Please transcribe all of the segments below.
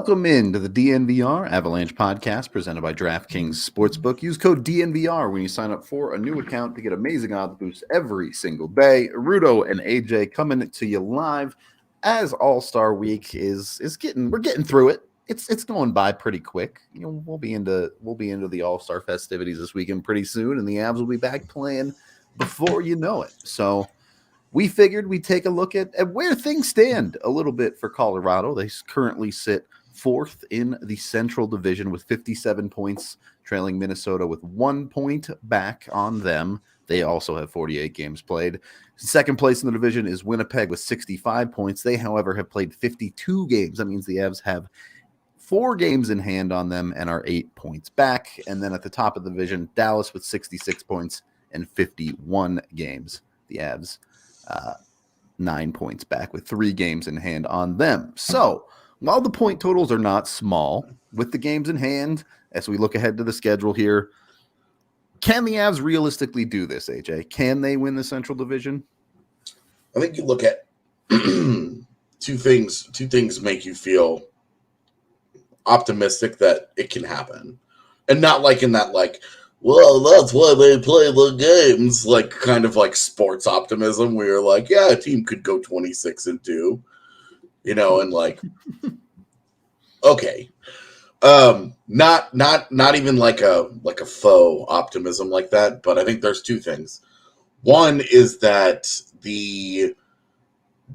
Welcome into the DNVR Avalanche podcast presented by DraftKings Sportsbook. Use code DNVR when you sign up for a new account to get amazing odds boosts every single day. Rudo and AJ coming to you live as All-Star Week we're getting through it. It's going by pretty quick. You know, we'll be into the All-Star festivities this weekend pretty soon, and the Avs will be back playing before you know it. So we figured we'd take a look at where things stand a little bit for Colorado. They currently sit fourth in the Central Division with 57 points, trailing Minnesota with 1 point back on them. They also have 48 games played. Second place in the division is Winnipeg with 65 points. They, however, have played 52 games. That means the Avs have 4 games in hand on them and are 8 points back. And then at the top of the division, Dallas with 66 points and 51 games. The Avs 9 points back with 3 games in hand on them. So while the point totals are not small, with the games in hand, as we look ahead to the schedule here, can the Avs realistically do this, AJ? Can they win the Central Division? I think you look at two things make you feel optimistic that it can happen. And not like in that, like, well, that's why they play the games, like kind of like sports optimism where you're like, yeah, a team could go 26-2, you know, and like, okay. Not even like a faux optimism like that, but I think there's two things. One is that the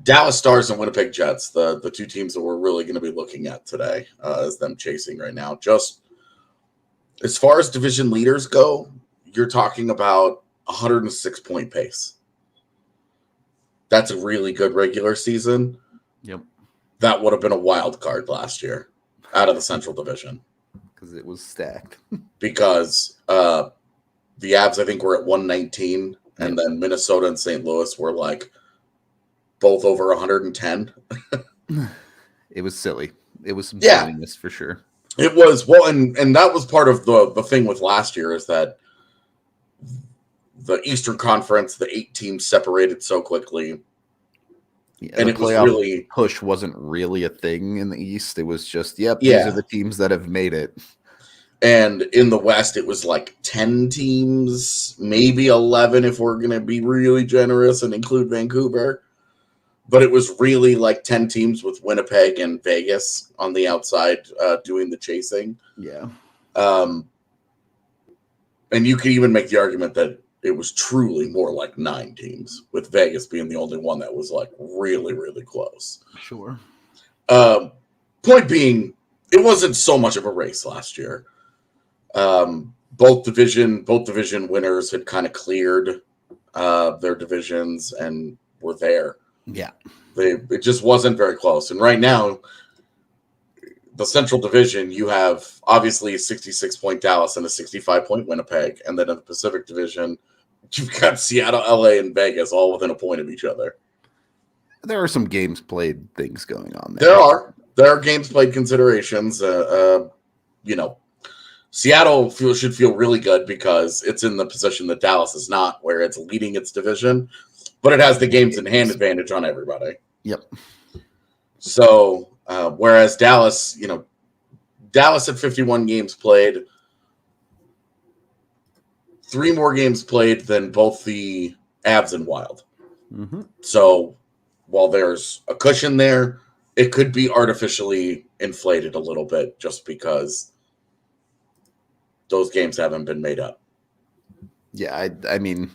Dallas Stars and Winnipeg Jets, the two teams that we're really going to be looking at today, as them chasing right now, just as far as division leaders go, you're talking about 106-point pace. That's a really good regular season. Yep. That would have been a wild card last year out of the Central Division. Because it was stacked. Because the Avs, I think, were at 119, and then Minnesota and St. Louis were like both over 110. It was silly. It was some silliness for sure. It was, well, and that was part of the thing with last year is that the Eastern Conference, the 8 teams separated so quickly. Yeah, and it was really push wasn't really a thing in the East. It was just, these are the teams that have made it. And in the West, it was like 10 teams, maybe 11 if we're going to be really generous and include Vancouver. But it was really like 10 teams with Winnipeg and Vegas on the outside doing the chasing. Yeah. And you could even make the argument that it was truly more like 9 teams, with Vegas being the only one that was like really, really close. Sure. Point being, it wasn't so much of a race last year. Both division winners had kind of cleared their divisions and were there. Yeah. It just wasn't very close. And right now, the Central Division, you have obviously a 66-point Dallas and a 65-point Winnipeg. And then in the Pacific Division, you've got Seattle, LA, and Vegas all within a point of each other. There are some games played things going on there. There are games played considerations. Seattle should feel really good because it's in the position that Dallas is not, where it's leading its division. But it has the games in hand advantage on everybody. Yep. So, whereas Dallas, Dallas at 51 games played, 3 more games played than both the Avs and Wild. Mm-hmm. So, while there's a cushion there, it could be artificially inflated a little bit just because those games haven't been made up. Yeah, I mean,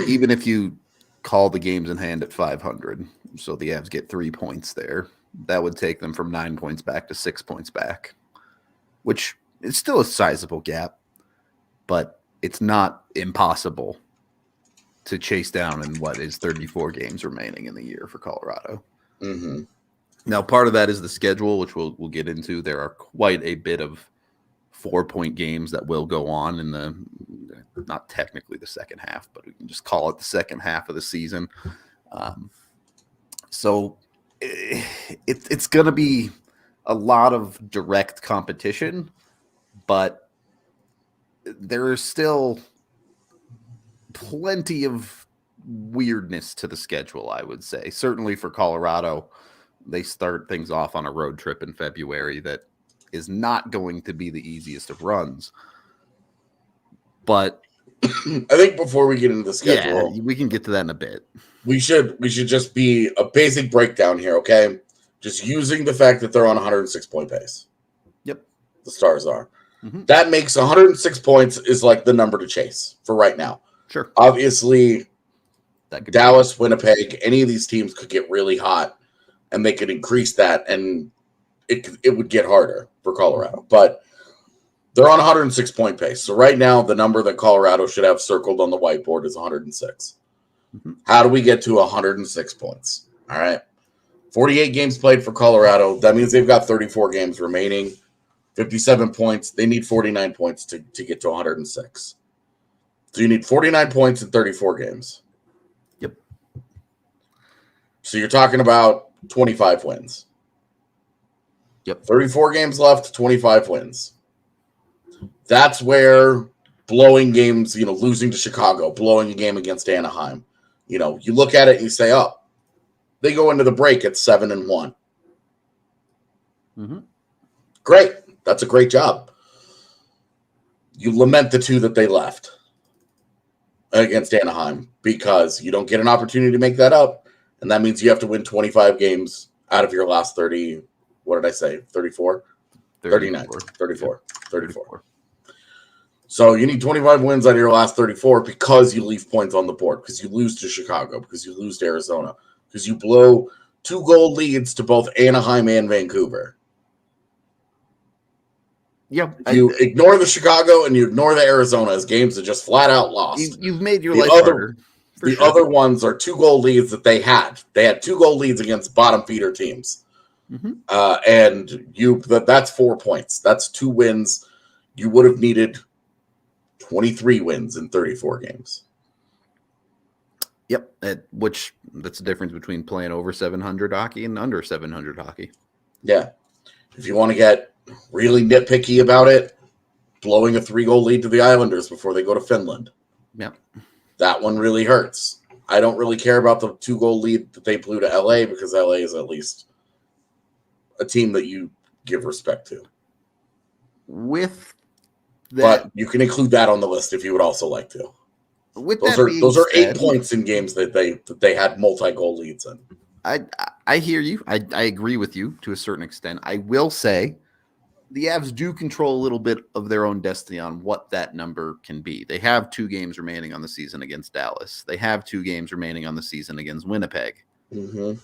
even if you call the games in hand at 500, so the Avs get 3 points there, that would take them from 9 points back to 6 points back, which is still a sizable gap, but it's not impossible to chase down in what is 34 games remaining in the year for Colorado. Mm-hmm. Now, part of that is the schedule, which we'll get into. There are quite a bit of 4-point games that will go on in the, not technically the second half, but we can just call it the second half of the season. So it's going to be a lot of direct competition, but there is still plenty of weirdness to the schedule, I would say. Certainly for Colorado, they start things off on a road trip in February that is not going to be the easiest of runs. But I think before we get into the schedule, we can get to that in a bit. We should just be a basic breakdown here, okay? Just using the fact that they're on 106 point pace. Yep. The Stars are. Mm-hmm. That makes 106 points is like the number to chase for right now. Sure. Obviously, Dallas, Winnipeg, any of these teams could get really hot and they could increase that and it would get harder for Colorado. But they're on 106 point pace. So right now, the number that Colorado should have circled on the whiteboard is 106. Mm-hmm. How do we get to 106 points? All right. 48 games played for Colorado. That means they've got 34 games remaining. 57 points. They need 49 points to get to 106. So you need 49 points in 34 games. Yep. So you're talking about 25 wins. Yep. 34 games left, 25 wins. That's where blowing games, losing to Chicago, blowing a game against Anaheim. You look at it and you say, oh, they go into the break at 7-1. Mm-hmm. Great. That's a great job. You lament the two that they left against Anaheim because you don't get an opportunity to make that up. And that means you have to win 25 games out of your last 30. What did I say? 34? 39. 34. So you need 25 wins out of your last 34 because you leave points on the board, because you lose to Chicago, because you lose to Arizona, because you blow 2-goal leads to both Anaheim and Vancouver. Yep. You ignore the Chicago and you ignore the Arizona as games that just flat out lost. You've made your life harder. The other ones are 2-goal leads that they had. They had 2-goal leads against bottom feeder teams. Mm-hmm. And that's 4 points. That's 2 wins. You would have needed 23 wins in 34 games. Yep. That's the difference between playing over 700 hockey and under 700 hockey. Yeah. If you want to get really nitpicky about it, blowing a 3-goal lead to the Islanders before they go to Finland. Yep. That one really hurts. I don't really care about the 2-goal lead that they blew to LA because LA is at least a team that you give respect to. But you can include that on the list if you would also like to. Those are 8 points in games that they had multi-goal leads in. I hear you. I agree with you to a certain extent. I will say the Avs do control a little bit of their own destiny on what that number can be. They have 2 games remaining on the season against Dallas. They have 2 games remaining on the season against Winnipeg. Mm-hmm.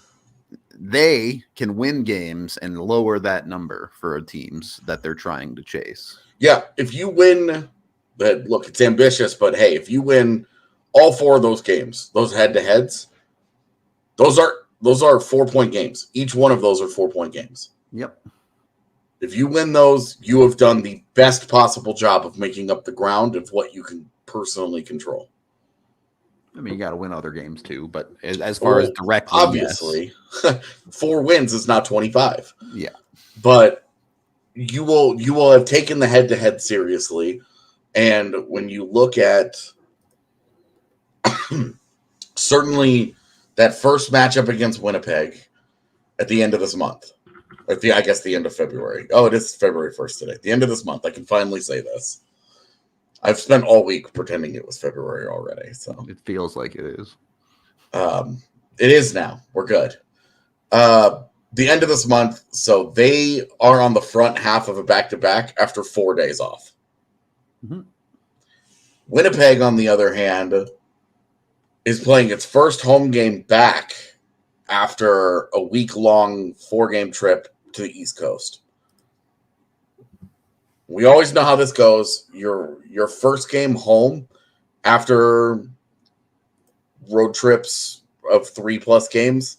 They can win games and lower that number for teams that they're trying to chase. Yeah, if you win, look, it's ambitious, but hey, if you win all 4 of those games, those head-to-heads, those are 4-point games. Each one of those are 4-point games. Yep. If you win those, you have done the best possible job of making up the ground of what you can personally control. I mean, you got to win other games too, but as far as directly, obviously, yes. 4 wins is not 25. Yeah, but you will have taken the head-to-head seriously, and when you look at certainly that first matchup against Winnipeg at the end of this month, I guess the end of February. Oh, it is February 1st today. The end of this month, I can finally say this. I've spent all week pretending it was February already. So it feels like it is. It is now. We're good. The end of this month, so they are on the front half of a back-to-back after 4 days off. Mm-hmm. Winnipeg, on the other hand, is playing its first home game back after a week-long 4-game trip to the East Coast. We always know how this goes. Your first game home after road trips of 3+ games.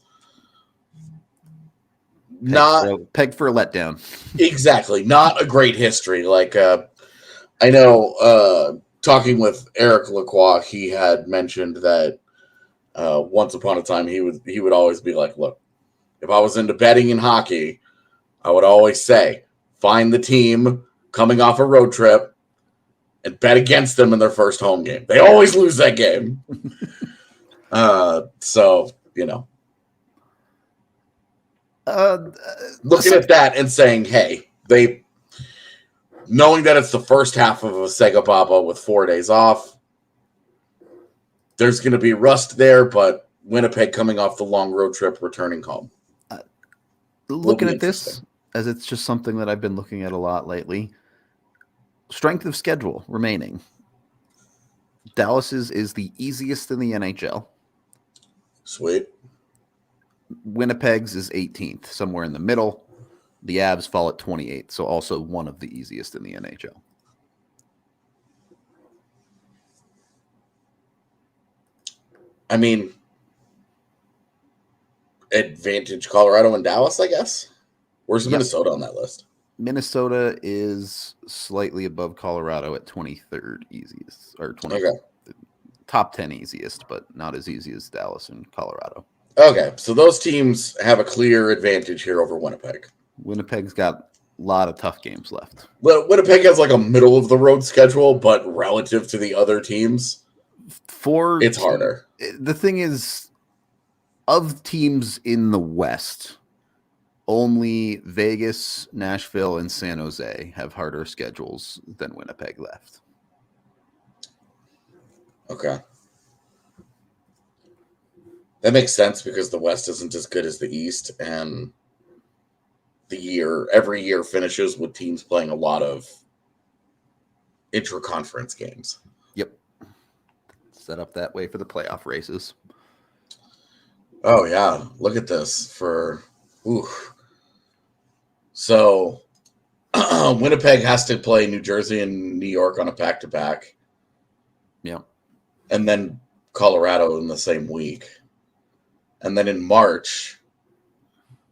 Peg for a letdown. Exactly. Not a great history. Like I know talking with Eric Lacroix, he had mentioned that once upon a time he would always be like, look, if I was into betting in hockey, I would always say, find the team coming off a road trip and bet against them in their first home game. They always lose that game. So, Looking at that and saying, hey, knowing that it's the first half of a Sega Baba with 4 days off, there's going to be rust there, but Winnipeg coming off the long road trip, returning home. Looking at this, as it's just something that I've been looking at a lot lately, strength of schedule remaining. Dallas's is the easiest in the NHL. Sweet. Winnipeg's is 18th, somewhere in the middle. The Avs fall at 28th, so also one of the easiest in the NHL. I mean, advantage Colorado and Dallas, I guess. Where's Minnesota on that list? Minnesota is slightly above Colorado at 23rd easiest, or 20, top 10 easiest, but not as easy as Dallas and Colorado. Okay, so those teams have a clear advantage here over Winnipeg. Winnipeg's got a lot of tough games left. Well, Winnipeg has like a middle of the road schedule, but relative to the other teams, it's harder. The thing is, of teams in the West, only Vegas, Nashville, and San Jose have harder schedules than Winnipeg left. Okay. That makes sense because the West isn't as good as the East, and every year finishes with teams playing a lot of intra-conference games. Yep. Set up that way for the playoff races. Oh, yeah. Look at this So, Winnipeg has to play New Jersey and New York on a back-to-back. Yeah. And then Colorado in the same week. And then in March,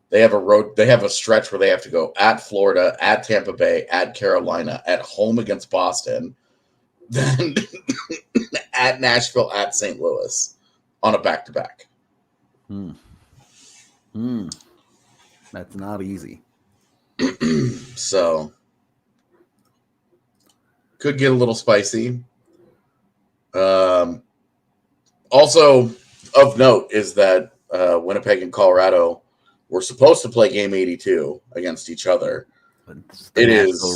they have a stretch where they have to go at Florida, at Tampa Bay, at Carolina, at home against Boston, then at Nashville, at St. Louis on a back-to-back. That's not easy. So, could get a little spicy. Also, of note is that Winnipeg and Colorado were supposed to play game 82 against each other. But the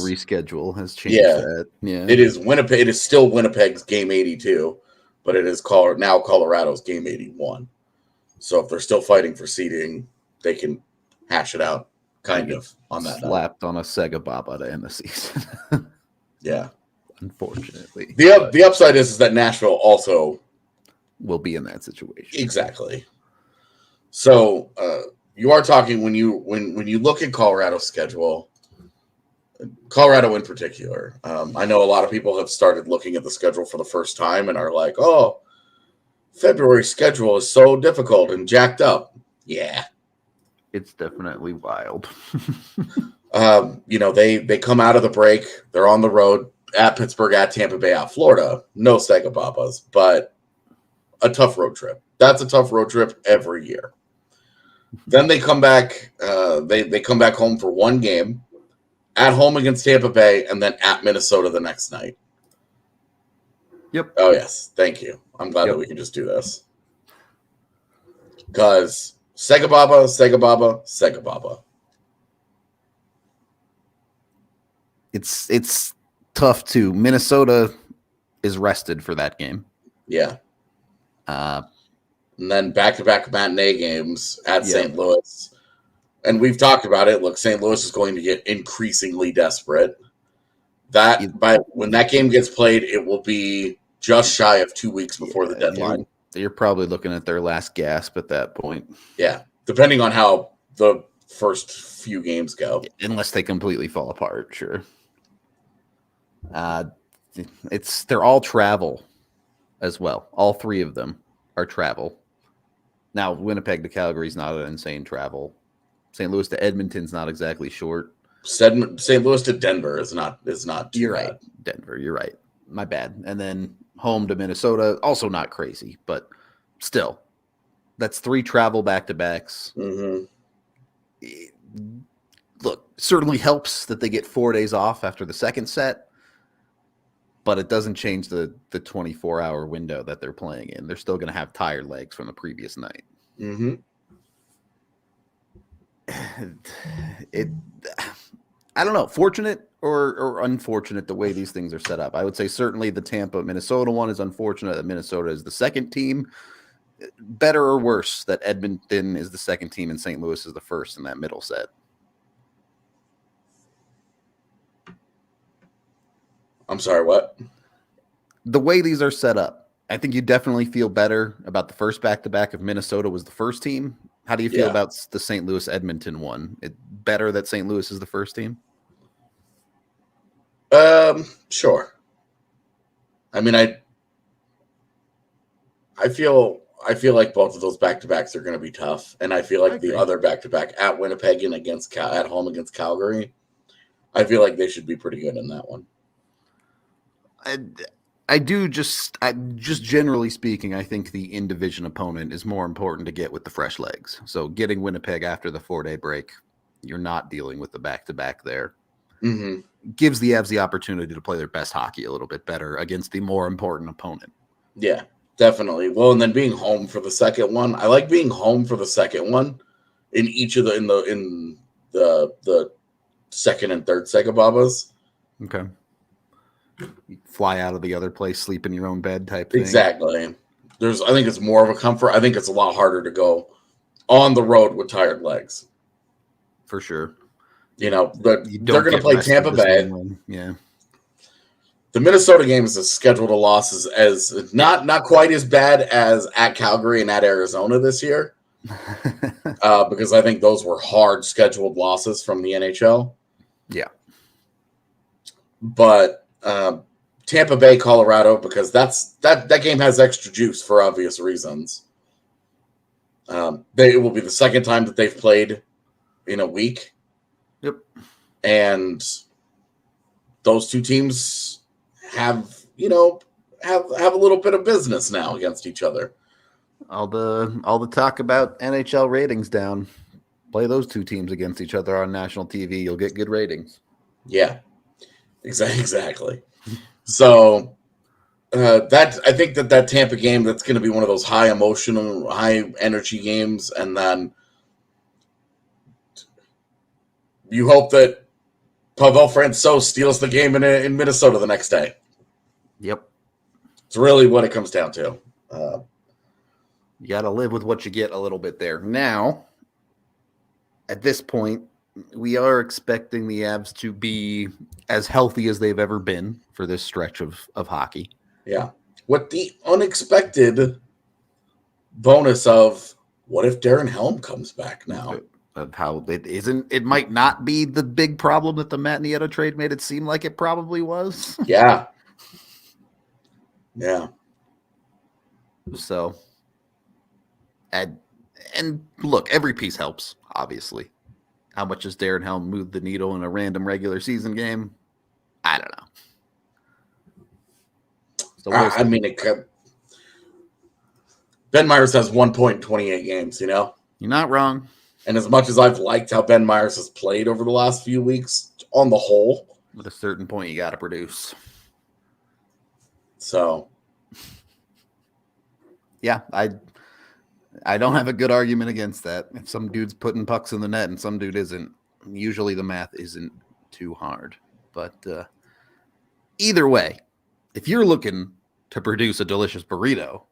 reschedule has changed that. Yeah. It is Winnipeg. It is still Winnipeg's game 82, but it is now Colorado's game 81. So if they're still fighting for seeding, they can hash it out kind of on that slapped on a Sega Baba to end the season. Yeah. Unfortunately. The upside is that Nashville also will be in that situation. Exactly. So you are talking when you look at Colorado's schedule, Colorado in particular. I know a lot of people have started looking at the schedule for the first time and are like, "Oh, February schedule is so difficult and jacked up." Yeah, it's definitely wild. They come out of the break. They're on the road at Pittsburgh, at Tampa Bay, at Florida. No Sega Babas, but a tough road trip. That's a tough road trip every year. Then they come back. They come back home for one game, at home against Tampa Bay, and then at Minnesota the next night. Yep. Oh yes, thank you. I'm glad that we can just do this because Sega Baba, Sega Baba, Sega Baba. It's tough too. Minnesota is rested for that game. Yeah. And then back-to-back matinee games at St. Louis. And we've talked about it. Look, St. Louis is going to get increasingly desperate. When that game gets played, it will be just shy of 2 weeks before the deadline. You're probably looking at their last gasp at that point. Yeah, depending on how the first few games go. Unless they completely fall apart, sure. They're all travel as well. All three of them are travel. Now, Winnipeg to Calgary is not an insane travel. St. Louis to Edmonton's not exactly short. St. Louis to Denver is not too You're bad. Right. Denver, you're right. My bad. And then home to Minnesota, also not crazy, but still. That's 3 travel back-to-backs. Mm-hmm. Look, certainly helps that they get 4 days off after the second set, but it doesn't change the 24-hour window that they're playing in. They're still going to have tired legs from the previous night. Mm-hmm. it, I don't know, fortunate or unfortunate the way these things are set up. I would say certainly the Tampa Minnesota one is unfortunate that Minnesota is the second team. Better or worse that Edmonton is the second team and St. Louis is the first in that middle set? I'm sorry, what? The way these are set up, I think you definitely feel better about the first back-to-back if Minnesota was the first team. How do you feel about the St. Louis Edmonton one? Better that St. Louis is the first team? Sure. I mean, I feel like both of those back-to-backs are going to be tough, and I feel like the other back-to-back at Winnipeg and at home against Calgary, I feel like they should be pretty good in that one. I just generally speaking, I think the in-division opponent is more important to get with the fresh legs. So getting Winnipeg after the 4-day break, you're not dealing with the back-to-back there. Mm-hmm. Gives the Avs the opportunity to play their best hockey a little bit better against the more important opponent. Yeah, definitely. Well, and then being home for the second one, I like being home for the second one in each of the second and third Segababas. Okay. You fly out of the other place, sleep in your own bed type thing. Exactly. I think it's more of a comfort. I think it's a lot harder to go on the road with tired legs. For sure. They're going to play Tampa Bay. Yeah. The Minnesota game is scheduled a loss as not quite as bad as at Calgary and at Arizona this year, because I think those were hard scheduled losses from the NHL. Yeah. But Tampa Bay, Colorado, because that game has extra juice for obvious reasons. It will be the second time that they've played in a week. Yep. And those two teams have a little bit of business now against each other. All the talk about NHL ratings down. Play those two teams against each other on national TV. You'll get good ratings. Yeah, exactly. So I think that Tampa game, that's going to be one of those high emotional, high energy games, and then you hope that Pavel Francouz steals the game in Minnesota the next day. Yep. It's really what it comes down to. You got to live with what you get a little bit there. Now, at this point, we are expecting the Avs to be as healthy as they've ever been for this stretch of hockey. Yeah. What the unexpected bonus of what if Darren Helm comes back now? Of how it might not be the big problem that the Matt Nieto trade made it seem like it probably was. Yeah. Yeah. So, and look, every piece helps, obviously. How much does Darren Helm move the needle in a random regular season game? I don't know. So I mean, Ben Myers has 1 point in 28 games, You're not wrong. And as much as I've liked how Ben Myers has played over the last few weeks, on the whole, at a certain point, you got to produce. So, yeah, I don't have a good argument against that. If some dude's putting pucks in the net and some dude isn't, usually the math isn't too hard. But either way, if you're looking to produce a delicious burrito,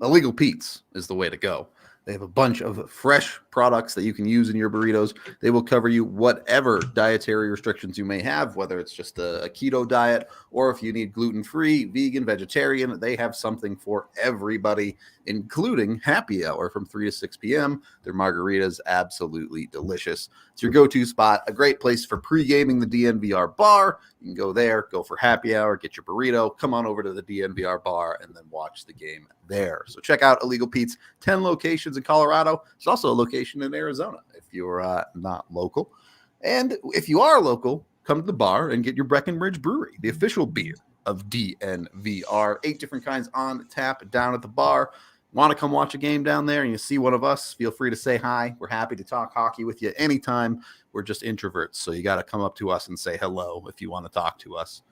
Illegal Pete's is the way to go. They have a bunch of fresh products that you can use in your burritos. They will cover you whatever dietary restrictions you may have, whether it's just a keto diet or if you need gluten-free, vegan, vegetarian. They have something for everybody, including happy hour from 3 to 6 p.m. Their margaritas, absolutely delicious. It's your go-to spot, a great place for pre-gaming the DNVR bar. You can go there, go for happy hour, get your burrito, come on over to the DNVR bar, and then watch the game there. So check out Illegal Pete's, 10 locations in Colorado. There's also a location in Arizona if you're not local. And if you are local, come to the bar and get your Breckenridge Brewery, the official beer of DNVR. 8 different kinds on tap down at the bar. Want to come watch a game down there and you see one of us, feel free to say hi. We're happy to talk hockey with you anytime. We're just introverts, so you got to come up to us and say hello if you want to talk to us.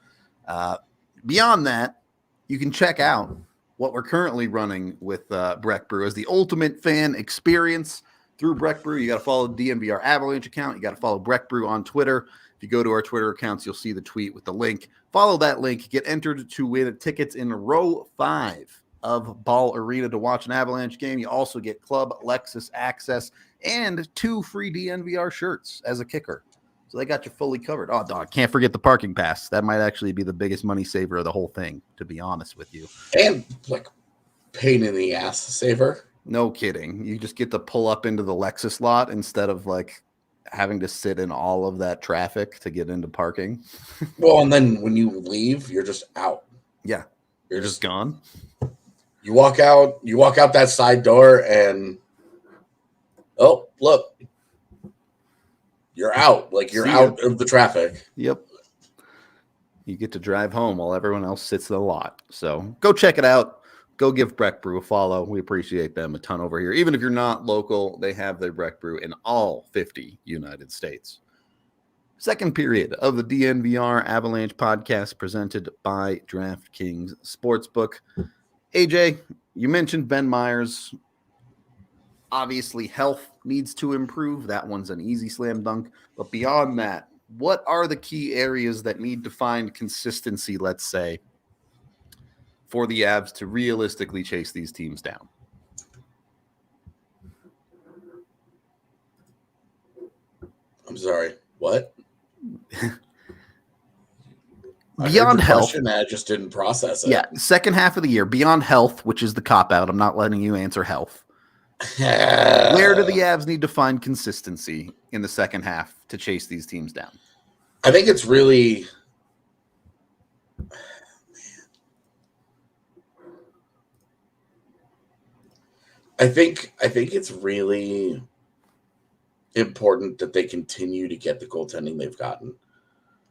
Beyond that, you can check out what we're currently running with Breck Brew as the ultimate fan experience. through Breck Brew. You got to follow the DNVR Avalanche account. You got to follow Breck Brew on Twitter. If you go to our Twitter accounts, you'll see the tweet with the link. Follow that link. Get entered to win tickets in row 5 of Ball Arena to watch an Avalanche game. You also get Club Lexus access and 2 free DNVR shirts as a kicker. So they got you fully covered. Oh, dog, can't forget the parking pass. That might actually be the biggest money saver of the whole thing, to be honest with you. And, like, pain in the ass saver. No kidding. You just get to pull up into the Lexus lot instead of, like, having to sit in all of that traffic to get into parking. Well, and then when you leave, you're just out. Yeah. You're just gone. You walk out that side door and oh, look. You're out. Like you're out of the traffic. Yep. You get to drive home while everyone else sits in the lot. So go check it out. Go give Breck Brew a follow. We appreciate them a ton over here. Even if you're not local, they have their Breck Brew in all 50 United States. Second period of the DNVR Avalanche podcast presented by DraftKings Sportsbook. AJ, you mentioned Ben Myers. Obviously, health needs to improve. That one's an easy slam dunk. But beyond that, what are the key areas that need to find consistency, let's say, for the Avs to realistically chase these teams down? I'm sorry. What? Beyond health. I just didn't process it. Yeah, second half of the year, beyond health, which is the cop-out. I'm not letting you answer health. Where do the Avs need to find consistency in the second half to chase these teams down? I think it's really... I think it's really important that they continue to get the goaltending they've gotten.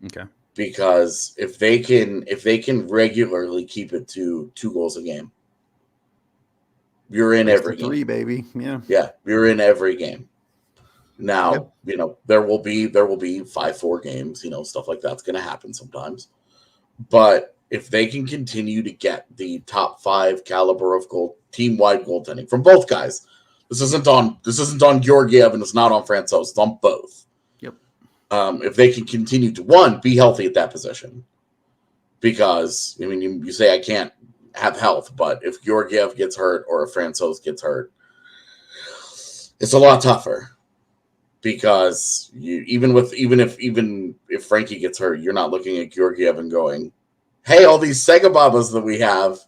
Okay. Because if they can regularly keep it to 2 goals a game, you're in every game. 3, baby. Yeah. Yeah, you're in every game. Now, there will be 5-4 games, stuff like that's going to happen sometimes. But if they can continue to get the top 5 caliber of team-wide goaltending from both guys, this isn't on Georgiev and it's not on Francouz, it's on both. Yep. If they can continue to be healthy at that position, because you say I can't have health, but if Georgiev gets hurt or if Francouz gets hurt, it's a lot tougher. Because even if Frankie gets hurt, you're not looking at Georgiev and going, "Hey, all these Sega Babas that we have,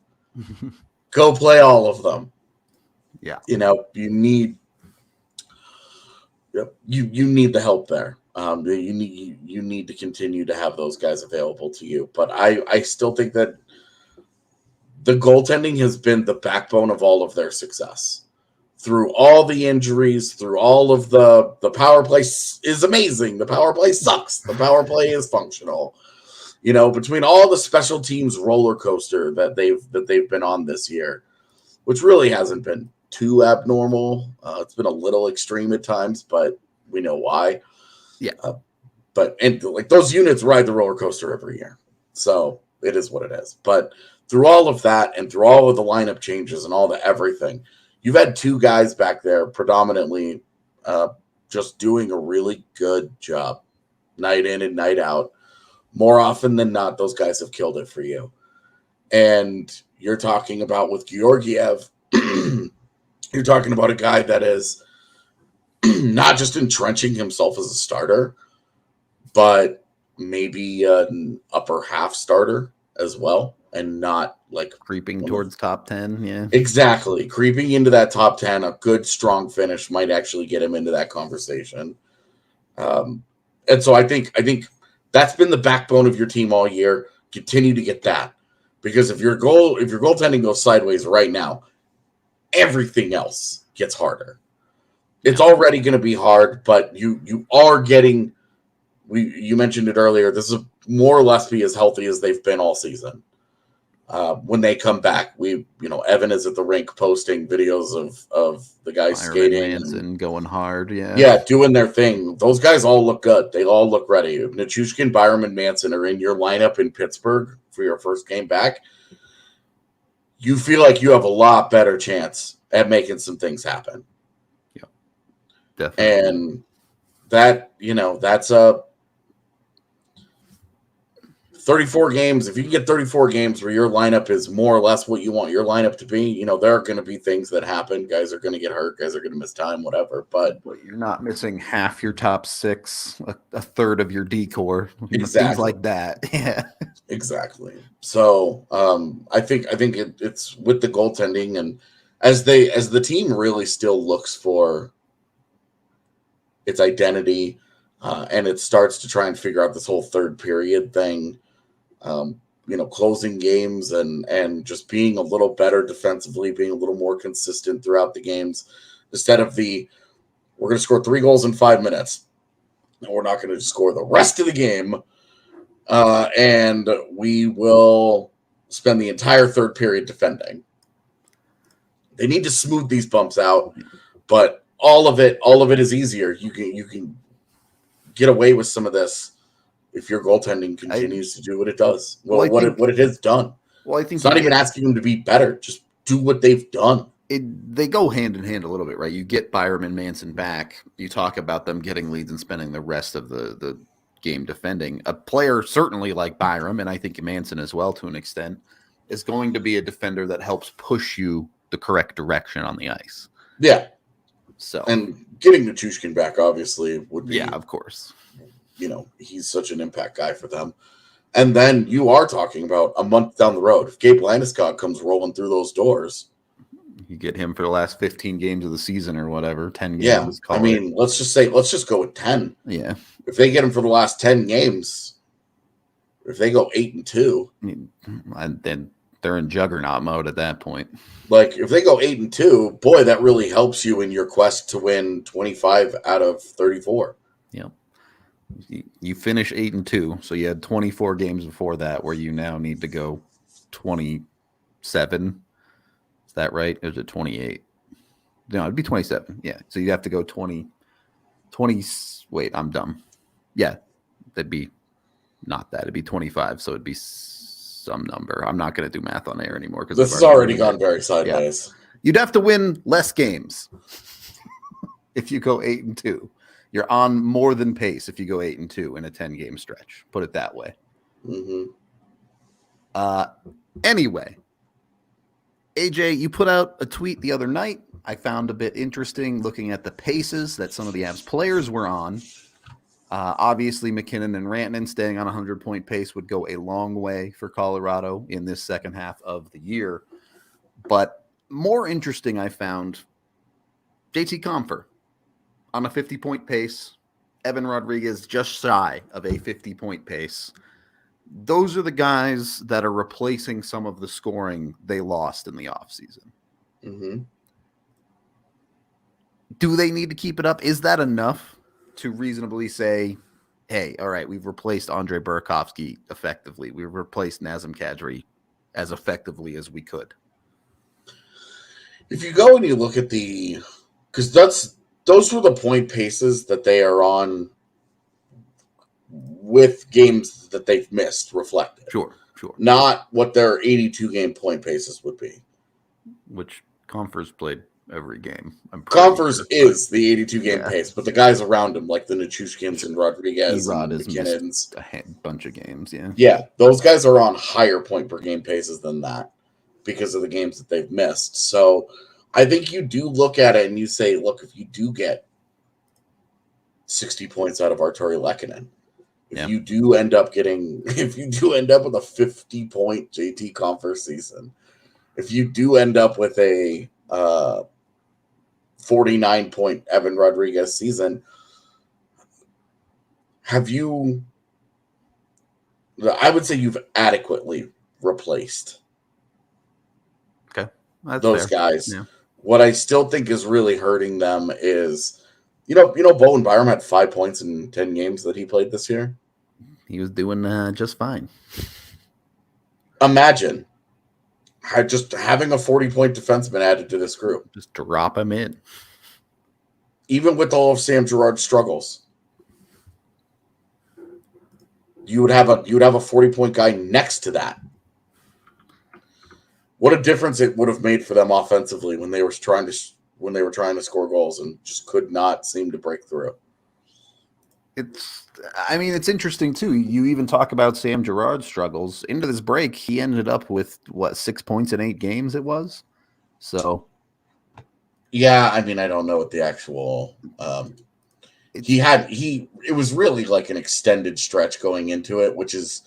go play all of them." Yeah, you need the help there. You need to continue to have those guys available to you. But I still think that the goaltending has been the backbone of all of their success. Through all the injuries, through all of the power play is amazing. The power play sucks. The power play is functional. Between all the special teams roller coaster that they've been on this year, which really hasn't been too abnormal. It's been a little extreme at times, but we know why. Yeah. But those units ride the roller coaster every year, so it is what it is. But through all of that and through all of the lineup changes and all the everything, you've had 2 guys back there predominantly just doing a really good job night in and night out. More often than not, those guys have killed it for you. And you're talking about with Georgiev, you're talking about a guy that is not just entrenching himself as a starter, but maybe an upper half starter as well. And not creeping towards top 10. Yeah, exactly. Creeping into that top 10, a good strong finish might actually get him into that conversation. And so I think that's been the backbone of your team all year. Continue to get that, because if your goaltending goes sideways right now, everything else gets harder. It's already going to be hard, but you are getting. You mentioned it earlier. This is more or less be as healthy as they've been all season. When they come back, Evan is at the rink posting videos of the guys skating and going hard. Yeah, doing their thing. Those guys all look good. They all look ready. If Nichushkin, Byram, and Manson are in your lineup in Pittsburgh for your first game back, you feel like you have a lot better chance at making some things happen. Yeah. Definitely. And that, that's a 34 games. If you can get 34 games where your lineup is more or less what you want your lineup to be, there are going to be things that happen. Guys are going to get hurt. Guys are going to miss time, whatever. But you're not missing half your top six, a third of your decor, exactly. Things like that. Yeah, exactly. So I think it's with the goaltending, and as the team really still looks for its identity, and it starts to try and figure out this whole third period thing. Closing games and just being a little better defensively, being a little more consistent throughout the games, instead of we're going to score 3 goals in 5 minutes, and we're not going to score the rest of the game, and we will spend the entire third period defending. They need to smooth these bumps out, but all of it is easier. You can get away with some of this if your goaltending continues to do what it does. What it has done. Well, I think it's not even asking them to be better. Just do what they've done. They go hand in hand a little bit, right? You get Byram and Manson back. You talk about them getting leads and spending the rest of the game defending. A player certainly like Byram, and I think Manson as well to an extent, is going to be a defender that helps push you the correct direction on the ice. Yeah. So, and getting Nichushkin back obviously would be. Yeah, of course. He's such an impact guy for them. And then you are talking about a month down the road. If Gabe Landeskog comes rolling through those doors, you get him for the last 15 games of the season or whatever, 10 games. Yeah, I mean, let's just go with 10. Yeah. If they get him for the last 10 games, if they go 8-2, I mean, then they're in juggernaut mode at that point. Like, if they go 8-2, boy, that really helps you in your quest to win 25 out of 34. Yeah. You finish 8-2, so you had 24 games before that where you now need to go 27. Is that right? Or is it 28? No, it'd be 27. Yeah. So you'd have to go 20. Wait, I'm dumb. Yeah. That'd be not that. It'd be 25. So it'd be some number. I'm not going to do math on air anymore because this has already gone very sideways. Yeah. You'd have to win less games if you go 8-2. You're on more than pace if you go 8-2 in a 10-game stretch. Put it that way. Mm-hmm. Anyway, AJ, you put out a tweet the other night. I found a bit interesting looking at the paces that some of the Avs players were on. Obviously, McKinnon and Rantanen staying on a 100-point pace would go a long way for Colorado in this second half of the year. But more interesting, I found JT Compher on a 50-point pace. Evan Rodriguez just shy of a 50-point pace. Those are the guys that are replacing some of the scoring they lost in the offseason. Mm-hmm. Do they need to keep it up? Is that enough to reasonably say, hey, all right, we've replaced Andre Burakovsky effectively. We've replaced Nazem Kadri as effectively as we could? If you go and you look at because those were the point paces that they are on with games that they've missed reflected. Sure. Not what their 82-game point paces would be. Which Compher's played every game. Compher's is the 82-game pace, but the guys around him, like the Nichushkins and Rodriguez and McKinnons, a bunch of games, Yeah, those guys are on higher point-per-game paces than that because of the games that they've missed. So I think you do look at it and you say, look, if you do get 60 points out of Arturi Lehkonen, if you do end up with a 50-point JT Compher season, if you do end up with a 49-point Evan Rodriguez season, I would say you've adequately replaced those guys. Yeah. What I still think is really hurting them is, Bowen Byram had 5 points in 10 games that he played this year. He was doing just fine. Imagine just having a 40-point defenseman added to this group. Just drop him in. Even with all of Sam Girard's struggles, you would have a 40-point guy next to that. What a difference it would have made for them offensively when they were trying to when they were trying to score goals and just could not seem to break through. It's interesting too. You even talk about Sam Girard's struggles. Into this break, he ended up with 6 points in 8 games it was. So yeah, I don't know what the actual it was really like an extended stretch going into it, which is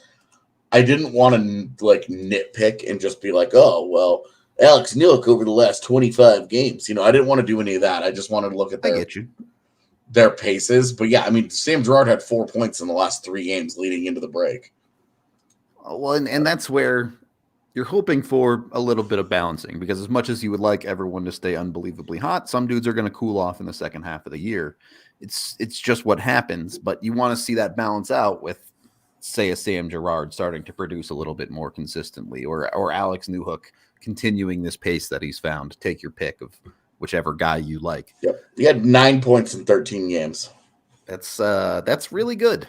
I didn't want to like nitpick and just be like, oh well, Alex Newhook over the last 25 games. I didn't want to do any of that. I just wanted to look at their paces. But yeah, Sam Girard had 4 points in the last 3 games leading into the break. Well, and that's where you're hoping for a little bit of balancing, because as much as you would like everyone to stay unbelievably hot, some dudes are going to cool off in the second half of the year. It's just what happens, but you want to see that balance out with, say, a Sam Girard starting to produce a little bit more consistently, or Alex Newhook continuing this pace that he's found. Take your pick of whichever guy you like. Yep. He had 9 points in 13 games. That's really good.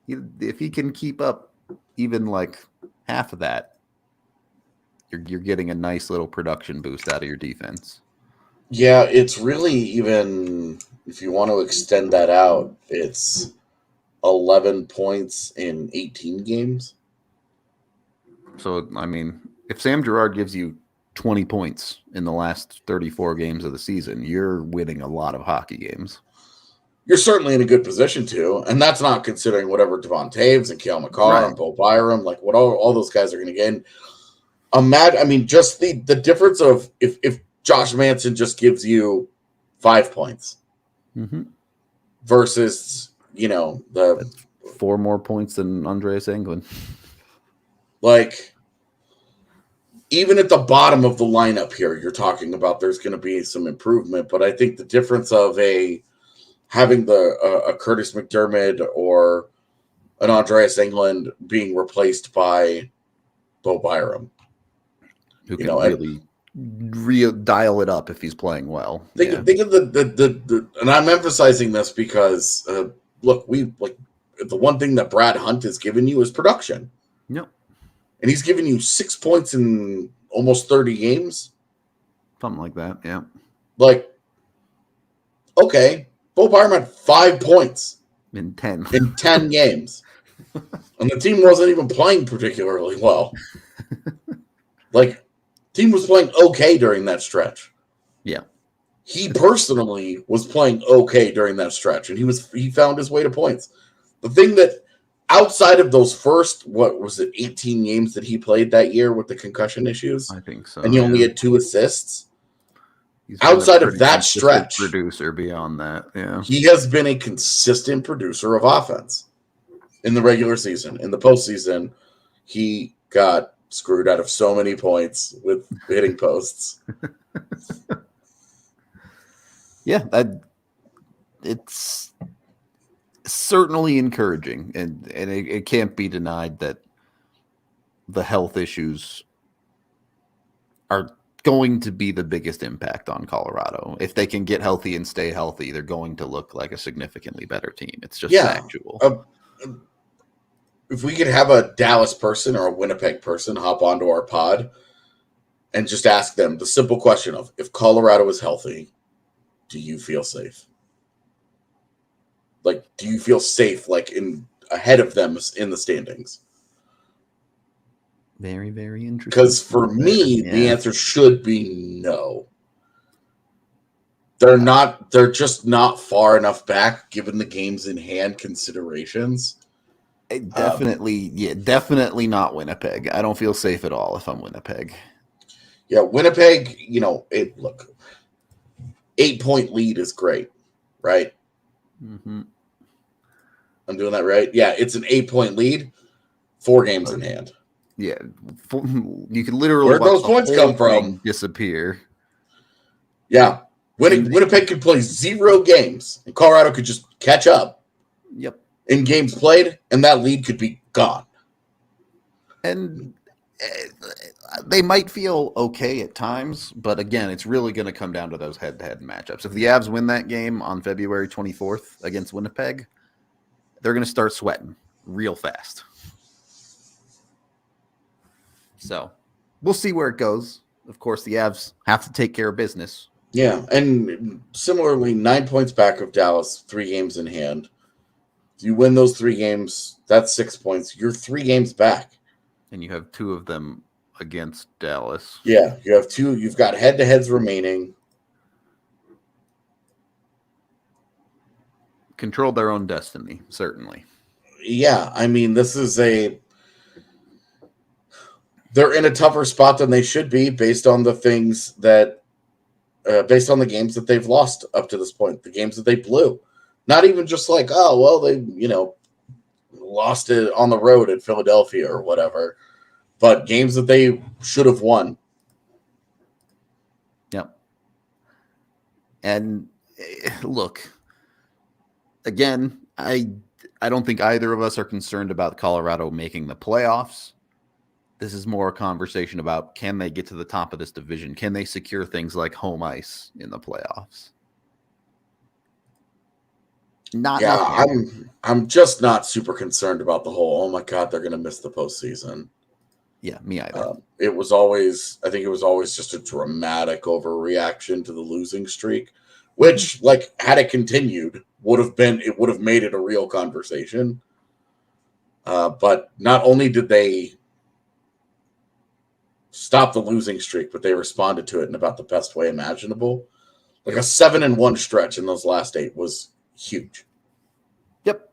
If he can keep up even like half of that, you're getting a nice little production boost out of your defense. Yeah, it's really, even if you want to extend that out, it's 11 points in 18 games. So, if Sam Girard gives you 20 points in the last 34 games of the season, you're winning a lot of hockey games. You're certainly in a good position to, and that's not considering whatever Devon Taves and Cale Makar and Bo Byram, like what all those guys are going to get. Just the difference of if Josh Manson just gives you 5 points versus, That's 4 more points than Andreas Englund. Like, even at the bottom of the lineup here, you're talking about there's going to be some improvement, but I think the difference of having a Curtis McDermott or an Andreas Englund being replaced by Bo Byram, who can really dial it up if he's playing well. Think of the and I'm emphasizing this because look, the one thing that Brad Hunt has given you is production. Yep. And he's given you 6 points in almost 30 games. Something like that, yeah. Like, okay, Bo Byram had 5 points in 10 games. And the team wasn't even playing particularly well. Like, team was playing okay during that stretch. Yeah. He personally was playing okay during that stretch, and he found his way to points. The thing that outside of those first, 18 games that he played that year with the concussion issues? I think so. And he only had 2 assists. He's outside of that stretch, producer beyond that, yeah. He has been a consistent producer of offense in the regular season. In the postseason, he got screwed out of so many points with hitting posts. Yeah, it's certainly encouraging, and it can't be denied that the health issues are going to be the biggest impact on Colorado. If they can get healthy and stay healthy, they're going to look like a significantly better team. It's just factual. If we could have a Dallas person or a Winnipeg person hop onto our pod and just ask them the simple question of, if Colorado is healthy, do you feel safe? Like, do you feel safe, like, ahead of them in the standings? Very, very interesting. Because for me, the answer should be no. They're just not far enough back given the games in hand considerations. Definitely not Winnipeg. I don't feel safe at all if I'm Winnipeg. Yeah, Winnipeg, 8-point lead is great, right? Mm-hmm. I'm doing that right? Yeah, it's an 8-point lead, 4 games in hand. Yeah, you could literally where'd those points come from? Disappear. Yeah, Winnipeg could play 0 games, and Colorado could just catch up. Yep. In games played, and that lead could be gone. And they might feel okay at times, but again, it's really going to come down to those head-to-head matchups. If the Avs win that game on February 24th against Winnipeg, they're going to start sweating real fast. So we'll see where it goes. of course, the Avs have to take care of business. Yeah, and similarly, 9 points back of Dallas, 3 games in hand. If you win those 3 games, that's 6 points. You're 3 games back. And you have 2 of them against Dallas. Yeah, you have 2. You've got head-to-heads remaining. Control their own destiny, certainly. Yeah, I mean, they're in a tougher spot than they should be based on the things that, based on the games that they've lost up to this point, the games that they blew. Not even just like, oh, well, they, lost it on the road at Philadelphia or whatever, but games that they should have won. Yep. And look, again, I don't think either of us are concerned about Colorado making the playoffs. This is more a conversation about, can they get to the top of this division? Can they secure things like home ice in the playoffs? I'm just not super concerned about the whole, oh my God, they're going to miss the postseason. Yeah, me either. I think it was always just a dramatic overreaction to the losing streak, which, like, had it continued, would have made it a real conversation. But not only did they stop the losing streak, but they responded to it in about the best way imaginable. Like a 7-1 stretch in those last 8 was huge. Yep.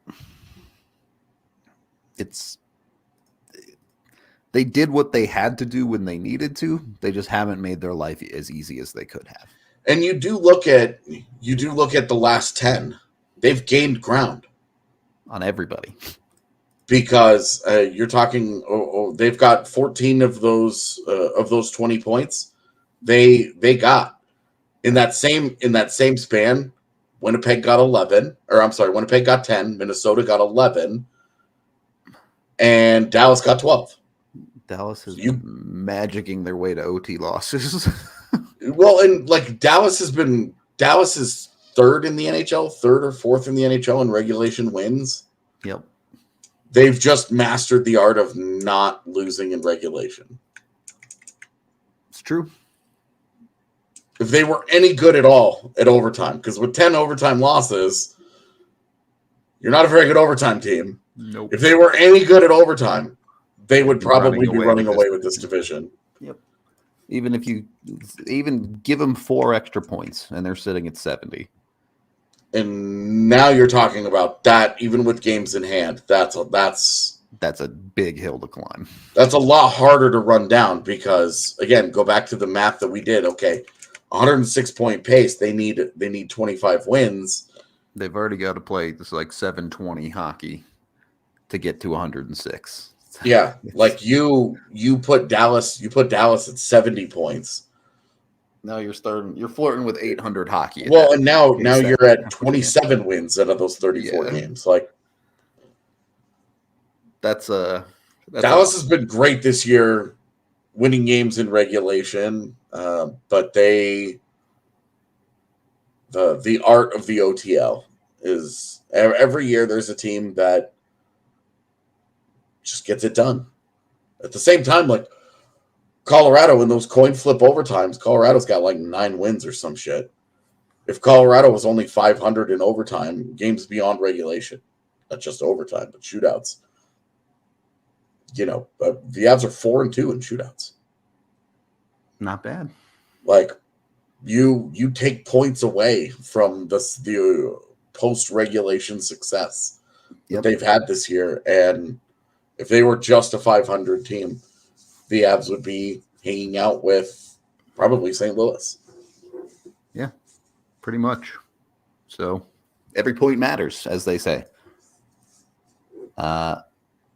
They did what they had to do when they needed to. They just haven't made their life as easy as they could have. And you do look at the last 10. They've gained ground On everybody. Because you're talking, they've got 14 of those 20 points. They got in that same span. Winnipeg got 11, or I'm sorry, Winnipeg got 10. Minnesota got 11, and Dallas got 12. Dallas is magicking their way to OT losses. Well, and like Dallas is 3rd in the NHL, 3rd or 4th in the NHL in regulation wins. Yep. They've just mastered the art of not losing in regulation. It's true. If they were any good at all at overtime, because with 10 overtime losses, you're not a very good overtime team. Nope. If they were any good at overtime, they would probably be running away with this division. Yep. Even if you give them 4 extra points and they're sitting at 70. And now you're talking about that, even with games in hand, that's a big hill to climb. That's a lot harder to run down because, again, go back to the math that we did. Okay, 106-point pace. They need 25 wins. They've already got to play this like 720 hockey to get to 106. Yeah, like you put Dallas at 70 points. Now you're flirting with 800 hockey. Well, and now you're at 27 wins out of those 34 games. Like that's Dallas has been great this year, winning games in regulation, but the art of the OTL is every year there's a team that just gets it done. At the same time, like Colorado in those coin flip overtimes, Colorado's got like 9 wins or some shit. If Colorado was only 500 in overtime, games beyond regulation, not just overtime, but shootouts, the Avs are 4-2 in shootouts. Not bad. Like you take points away from the post-regulation success that they've had this year, and if they were just a 500 team, the Avs would be hanging out with probably St. Louis. Yeah, pretty much. So every point matters, as they say.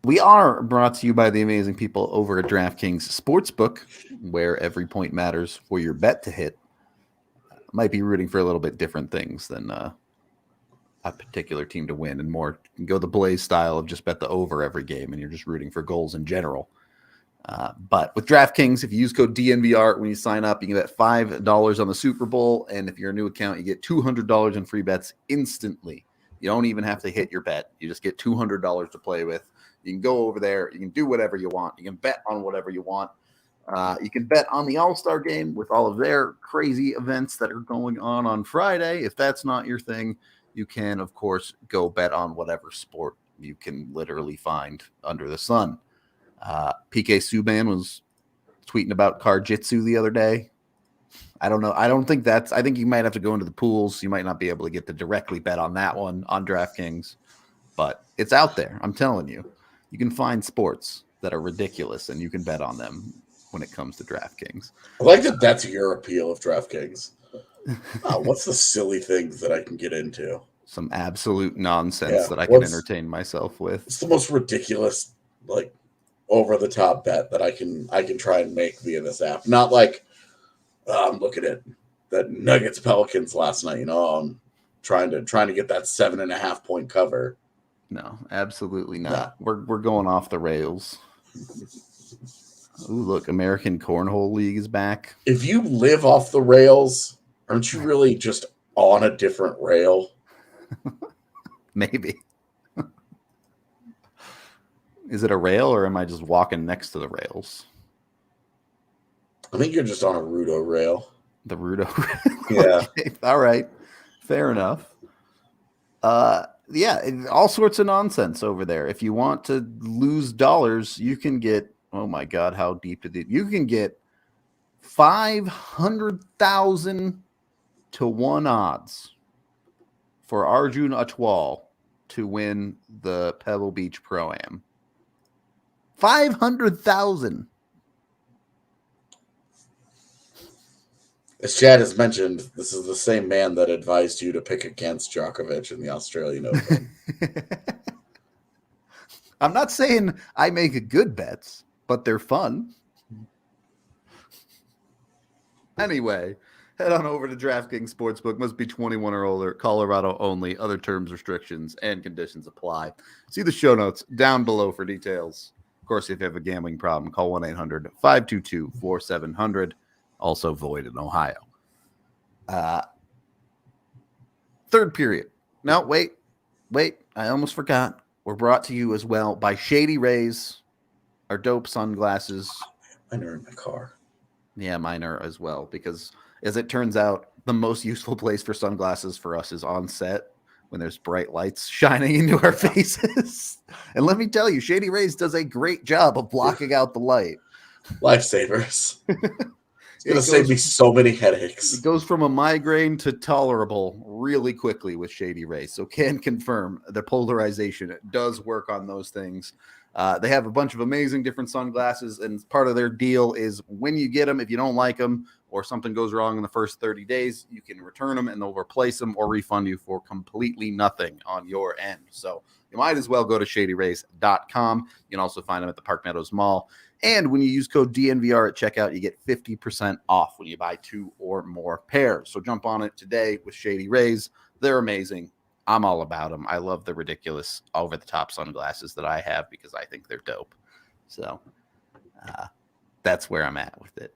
We are brought to you by the amazing people over at DraftKings Sportsbook, where every point matters for your bet to hit. Might be rooting for a little bit different things than a particular team to win, and more go the Blaze style of just bet the over every game, and you're just rooting for goals in general. But with DraftKings, if you use code DNVR when you sign up, you can bet $5 on the Super Bowl, and if you're a new account, you get $200 in free bets instantly. You don't even have to hit your bet. You just get $200 to play with. You can go over there. You can do whatever you want. You can bet on whatever you want. You can bet on the All-Star game with all of their crazy events that are going on Friday. If that's not your thing, you can, of course, go bet on whatever sport you can literally find under the sun. PK Subban was tweeting about Car-Jitsu the other day. I don't know. I think you might have to go into the pools. You might not be able to get to directly bet on that one on DraftKings, but it's out there. I'm telling you, you can find sports that are ridiculous and you can bet on them when it comes to DraftKings. I like that that's your appeal of DraftKings. What's the silly things that I can get into? Some absolute nonsense that I can entertain myself with. It's the most ridiculous, like, over-the-top bet that I can try and make via this app. Not like I'm looking at that Nuggets Pelicans last night. I'm trying to get that 7.5 point cover. No, absolutely not. No. We're going off the rails. Ooh, look, American Cornhole League is back. If you live off the rails, aren't you really just on a different rail? Maybe. Is it a rail or am I just walking next to the rails? I think you're just on a Rudo rail. The Rudo rail? Yeah. Okay. All right. Fair enough. Yeah, all sorts of nonsense over there. If you want to lose dollars, you can get, oh my God, how deep did it? You can get 500,000 to 1 odds for Arjun Atwal to win the Pebble Beach Pro-Am. 500,000. As Chad has mentioned, this is the same man that advised you to pick against Djokovic in the Australian Open. I'm not saying I make good bets, but they're fun. Anyway, head on over to DraftKings Sportsbook. Must be 21 or older. Colorado only. Other terms, restrictions, and conditions apply. See the show notes down below for details. Of course, if you have a gambling problem, call 1-800-522-4700. Also void in Ohio. Third period. No, wait. I almost forgot. We're brought to you as well by Shady Rays, our dope sunglasses. Mine are in my car. Yeah, mine are as well, because as it turns out, the most useful place for sunglasses for us is on set when there's bright lights shining into our faces. And let me tell you, Shady Rays does a great job of blocking out the light. Lifesavers. It's going to save me so many headaches. It goes from a migraine to tolerable really quickly with Shady Rays. So can confirm the polarization does work on those things. They have a bunch of amazing different sunglasses, and part of their deal is when you get them, if you don't like them or something goes wrong in the first 30 days, you can return them and they'll replace them or refund you for completely nothing on your end. So you might as well go to shadyrays.com. You can also find them at the Park Meadows Mall. And when you use code DNVR at checkout, you get 50% off when you buy 2 or more pairs. So jump on it today with Shady Rays. They're amazing. I'm all about them. I love the ridiculous over-the-top sunglasses that I have because I think they're dope. So that's where I'm at with it.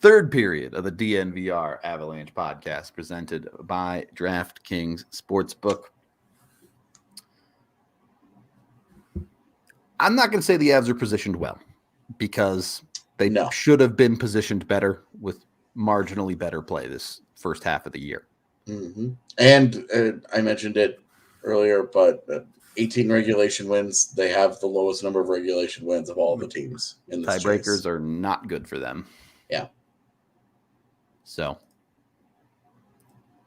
Third period of the DNVR Avalanche podcast presented by DraftKings Sportsbook. I'm not going to say the Avs are positioned well because they should have been positioned better with marginally better play this first half of the year. Mm-hmm. And I mentioned it earlier, but 18 regulation wins. They have the lowest number of regulation wins of all the teams in this Tiebreakers are not good for them. Yeah. So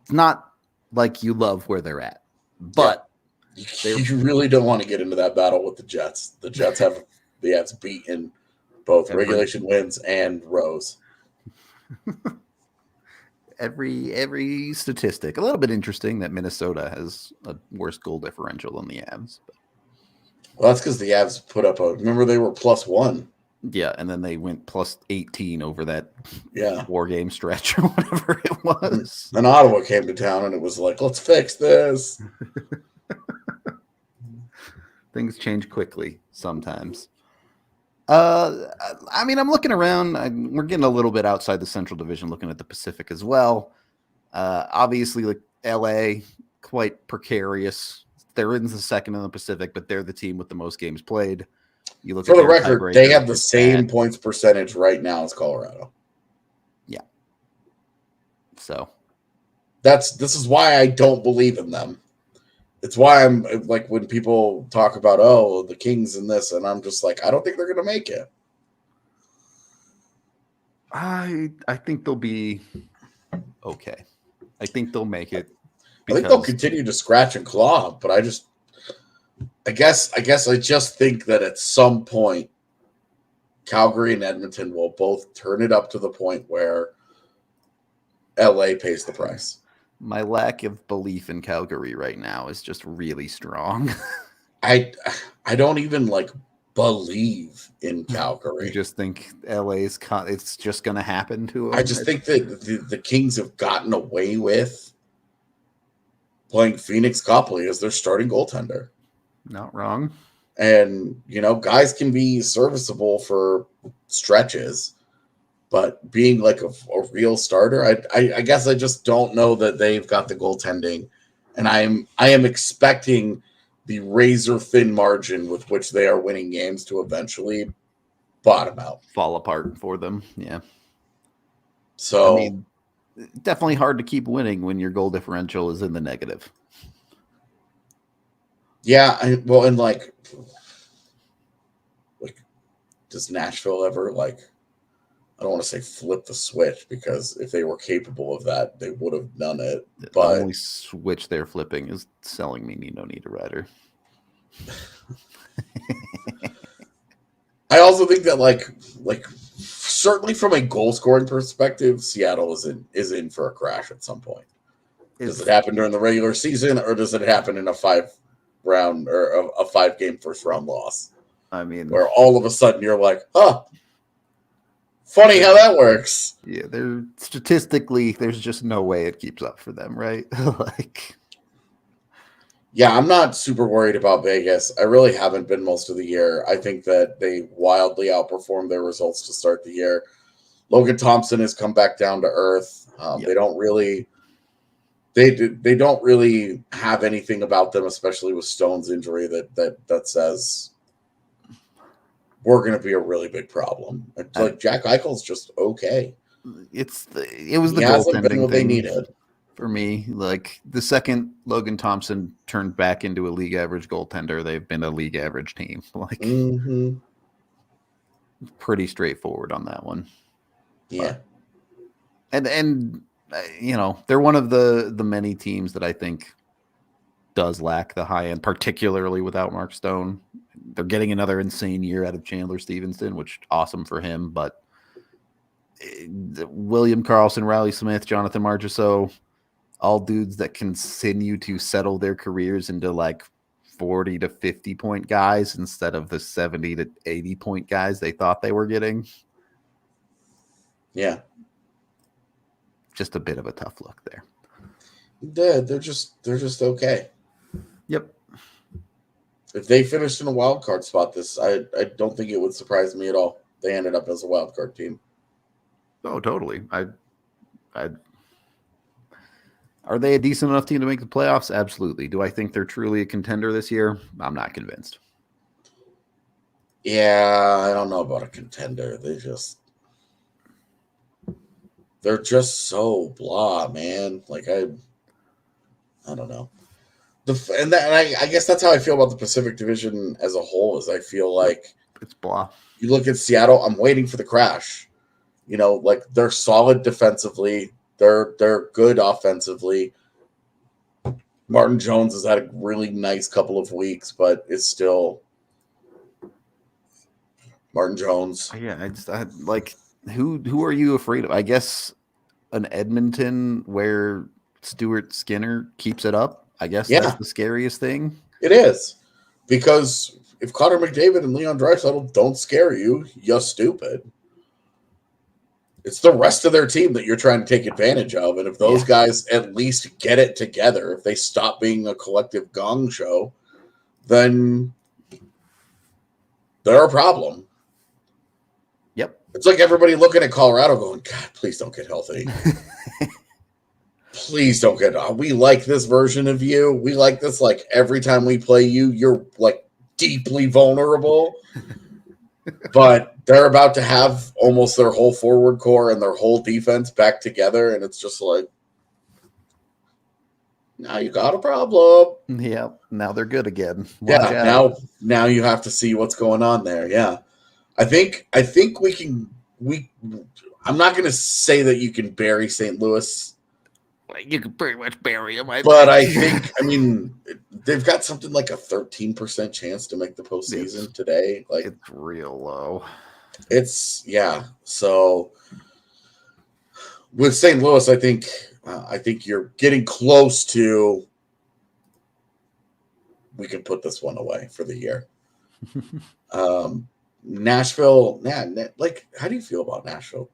it's not like you love where they're at, but you really don't want to get into that battle with the Jets. The Jets have the Avs beat in both regulation wins and rows. Every statistic. A little bit interesting that Minnesota has a worse goal differential than the Avs. But. Well, that's because the Avs put up remember they were +1. Yeah, and then they went +18 over that 4-game stretch or whatever it was. And Ottawa came to town and it was like, let's fix this. Things change quickly sometimes. I mean, I'm looking around. We're getting a little bit outside the Central Division, looking at the Pacific as well. Obviously, like LA, quite precarious. They're in the second in the Pacific, but they're the team with the most games played. You look For at the their record, they tiebreaker, have the it's same bad. points percentage right now as Colorado. Yeah. So this is why I don't believe in them. It's why I'm like, when people talk about, oh, the Kings and this, and I'm just like, I don't think they're going to make it. I think they'll be okay. I think they'll make it. I think they'll continue to scratch and claw, but I guess I just think that at some point, Calgary and Edmonton will both turn it up to the point where LA pays the price. My lack of belief in Calgary right now is just really strong. I don't even believe in Calgary. You just think LA's it's just going to happen to them? I just think that the Kings have gotten away with playing Phoenix Copley as their starting goaltender. Not wrong. And, guys can be serviceable for stretches, but being like a real starter, I guess I just don't know that they've got the goaltending. And I am expecting the razor thin margin with which they are winning games to eventually bottom out. Fall apart for them. Yeah. So, I mean, definitely hard to keep winning when your goal differential is in the negative. Yeah, does Nashville ever I don't want to say flip the switch, because if they were capable of that, they would have done it. The But only switch they're flipping is selling me Nino Niederreiter. I also think that certainly from a goal scoring perspective, Seattle is in for a crash at some point. Does it happen during the regular season, or does it happen in a 5-round or a 5-game first round loss? I mean, where all of a sudden you're like, huh, funny how that works. Yeah, they're statistically, there's just no way it keeps up for them, right? Yeah, I'm not super worried about Vegas. I really haven't been most of the year. I think that they wildly outperformed their results to start the year. Logan Thompson has come back down to earth. Yep. They don't really, they don't really have anything about them, especially with Stone's injury, that says we're going to be a really big problem. It's like Jack Eichel's just okay. It was the goaltending thing needed for me. Like, the second Logan Thompson turned back into a league average goaltender, they've been a league average team. Pretty straightforward on that one. Yeah. But, and they're one of the many teams that I think does lack the high end, particularly without Mark Stone. They're getting another insane year out of Chandler Stevenson, which awesome for him. But William Karlsson, Riley Smith, Jonathan Marchessault, all dudes that continue to settle their careers into 40 to 50 point guys instead of the 70 to 80 point guys they thought they were getting. Yeah. Just a bit of a tough look there. Yeah, they're just okay. Yep. If they finished in a wild card spot, I don't think it would surprise me at all. They ended up as a wild card team. Oh, totally. Are they a decent enough team to make the playoffs? Absolutely. Do I think they're truly a contender this year? I'm not convinced. Yeah, I don't know about a contender. They're just so blah, man. I don't know. I guess that's how I feel about the Pacific Division as a whole. Is I feel like it's blah. You look at Seattle. I'm waiting for the crash. They're solid defensively. They're good offensively. Martin Jones has had a really nice couple of weeks, but it's still Martin Jones. Yeah, who are you afraid of? I guess an Edmonton where Stuart Skinner keeps it up. I guess that's the scariest thing. It is, because if Connor McDavid and Leon Draisaitl don't scare you, you're stupid. It's the rest of their team that you're trying to take advantage of. And if those guys at least get it together, if they stop being a collective gong show, then they're a problem. Yep. It's like everybody looking at Colorado going, God, please don't get healthy. Please don't get we like this version of you. We like this, every time we play you, you're deeply vulnerable. But they're about to have almost their whole forward core and their whole defense back together, and it's just like, now you got a problem. Yeah, now they're good again. Watch Yeah, out. now you have to see what's going on there. Yeah. I think I'm not going to say that you can bury St. Louis, You can pretty much bury him. but I mean, they've got something like a 13% chance to make the postseason today. Like, it's real low. So with St. Louis, I think you're getting close to. We can put this one away for the year. Nashville, like, how do you feel about Nashville?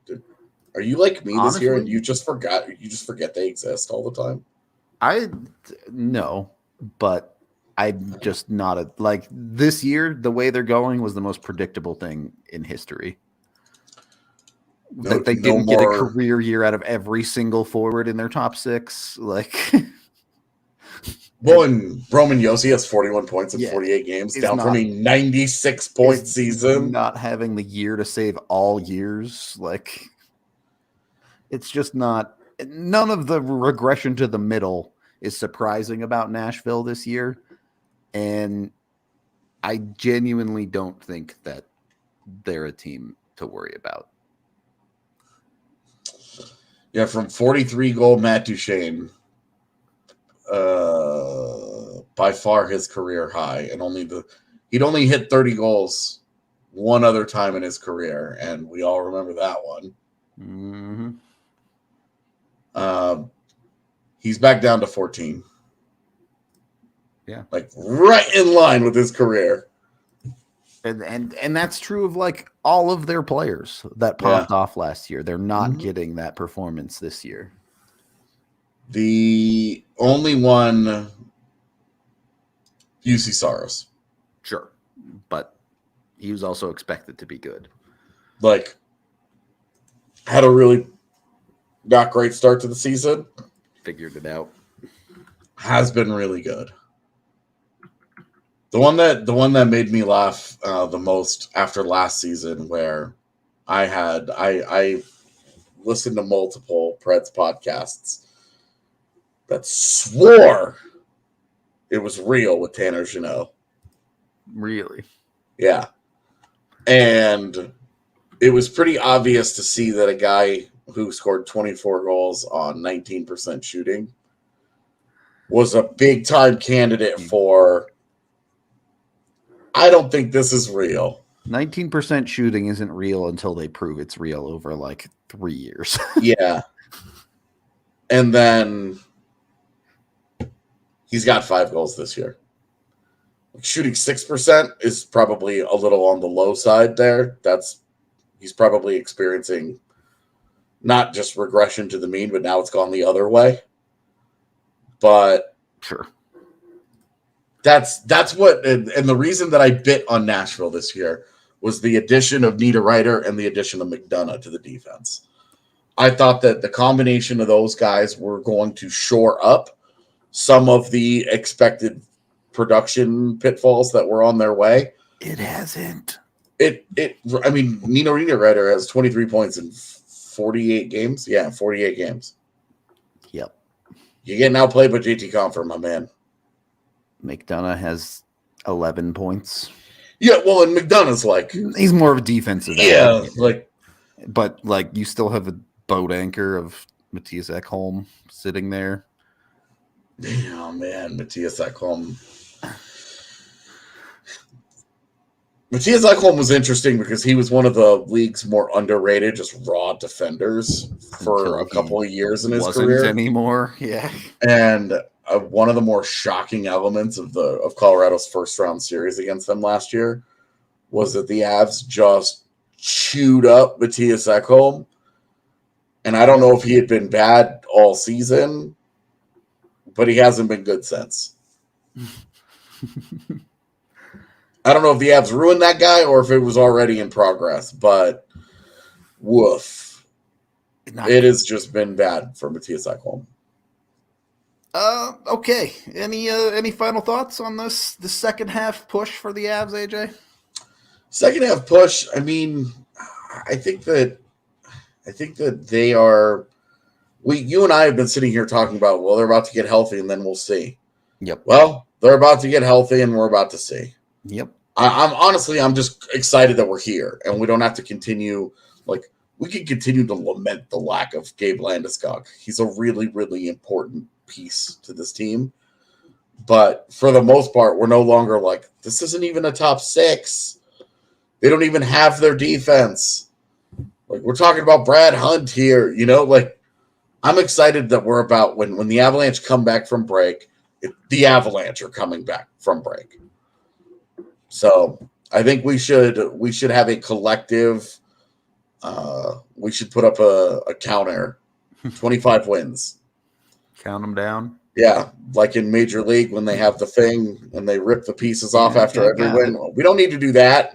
Are you like me this year and you just forget they exist all the time? No, but I'm just not like this year. The way they're going was the most predictable thing in history. That they didn't get a career year out of every single forward in their top six. Like, well, and Roman Josi has 41 points in 48 games, down from a 96-point season. Not having the year to save all years, like, it's just not. None of the regression to the middle is surprising about Nashville this year, and I genuinely don't think that they're a team to worry about. Yeah, from 43-goal Matt Duchene, by far his career high, and he'd only hit 30 goals one other time in his career, and we all remember that one. Mm-hmm. He's back down to 14. Yeah, like right in line with his career. And that's true of like all of their players that popped off last year. They're not getting that performance this year. The only one, UC Saros. Sure. But he was also expected to be good. Like, had a really not great start to the season. Figured it out. Has been really good. The one that made me laugh the most after last season, where I listened to multiple Preds podcasts that swore it was real with Tanner Jeannot. Really? Yeah. And it was pretty obvious to see that a guy who scored 24 goals on 19% shooting was a big-time candidate for, I don't think this is real. 19% shooting isn't real until they prove it's real over like 3 years. Yeah. And then he's got 5 goals this year. Shooting 6% is probably a little on the low side there. He's probably experiencing not just regression to the mean, but now it's gone the other way. But sure. That's what, and the reason that I bit on Nashville this year was the addition of Niederreiter and the addition of McDonough to the defense. I thought that the combination of those guys were going to shore up some of the expected production pitfalls that were on their way. It hasn't. I mean, Nino Niederreiter has 23 points in 48 games. Yeah, 48 games. Yep. You get outplayed by JT Compher, my man. McDonough has 11 points. Yeah, well, and McDonough's like, he's more of a defensive. Yeah, but you still have a boat anchor of Matthias Ekholm sitting there. Oh man, Matthias Ekholm. Matthias Ekholm was interesting because he was one of the league's more underrated, just raw defenders for a couple of years in his career. Anymore, yeah. And one of the more shocking elements of Colorado's first round series against them last year was that the Avs just chewed up Matthias Ekholm. And I don't know if he had been bad all season, but he hasn't been good since. I don't know if the Avs ruined that guy or if it was already in progress, but woof. It has just been bad for Matthias Ekholm. Okay. Any final thoughts on the second half push for the Avs, AJ? Second half push. I mean, I think that they are. You and I have been sitting here talking about, well, they're about to get healthy, and then we'll see. Yep. Well, they're about to get healthy, and we're about to see. Yep. I'm just excited that we're here, and we don't have to continue. Like, we can continue to lament the lack of Gabe Landeskog. He's a really, really important piece to this team. But for the most part, we're no longer like, this isn't even a top 6. They don't even have their defense. Like, we're talking about Brad Hunt here, like, I'm excited that we're about when the Avalanche come back from break, the Avalanche are coming back from break. So I think we should have a collective. We should put up a counter, 25 wins. Count them down. Yeah, like in Major League when they have the thing and they rip the pieces off after every win. We don't need to do that.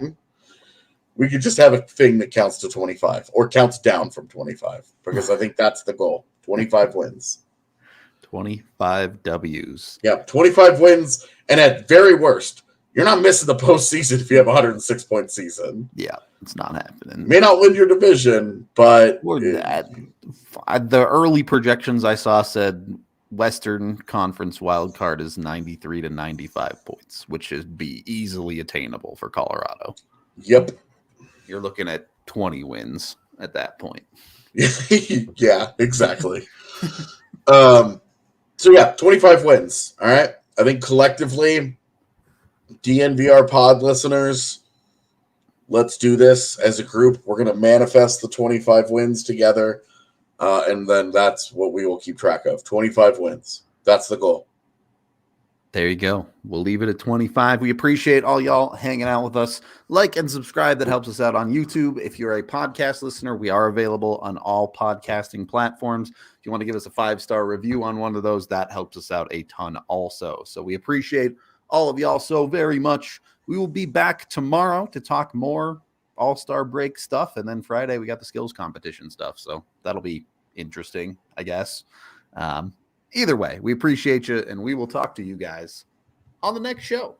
We could just have a thing that counts to 25 or counts down from 25 because I think that's the goal. 25 wins. 25 W's. Yeah, 25 wins. And at very worst, you're not missing the postseason if you have a 106-point season. Yeah, it's not happening. May not win your division, but the early projections I saw said Western Conference wild card is 93 to 95 points, which is be easily attainable for Colorado. Yep. You're looking at 20 wins at that point. Yeah, exactly. So yeah, 25 wins. All right. I think collectively, DNVR pod listeners, let's do this as a group. We're going to manifest the 25 wins together. And then that's what we will keep track of. 25 wins. That's the goal. There you go. We'll leave it at 25. We appreciate all y'all hanging out with us. Like and subscribe. That helps us out on YouTube. If you're a podcast listener, we are available on all podcasting platforms. If you want to give us a 5-star review on one of those, that helps us out a ton also. So we appreciate all of y'all so very much. We will be back tomorrow to talk more All-Star break stuff. And then Friday, we got the skills competition stuff. So that'll be interesting, I guess. Either way, we appreciate you, and we will talk to you guys on the next show.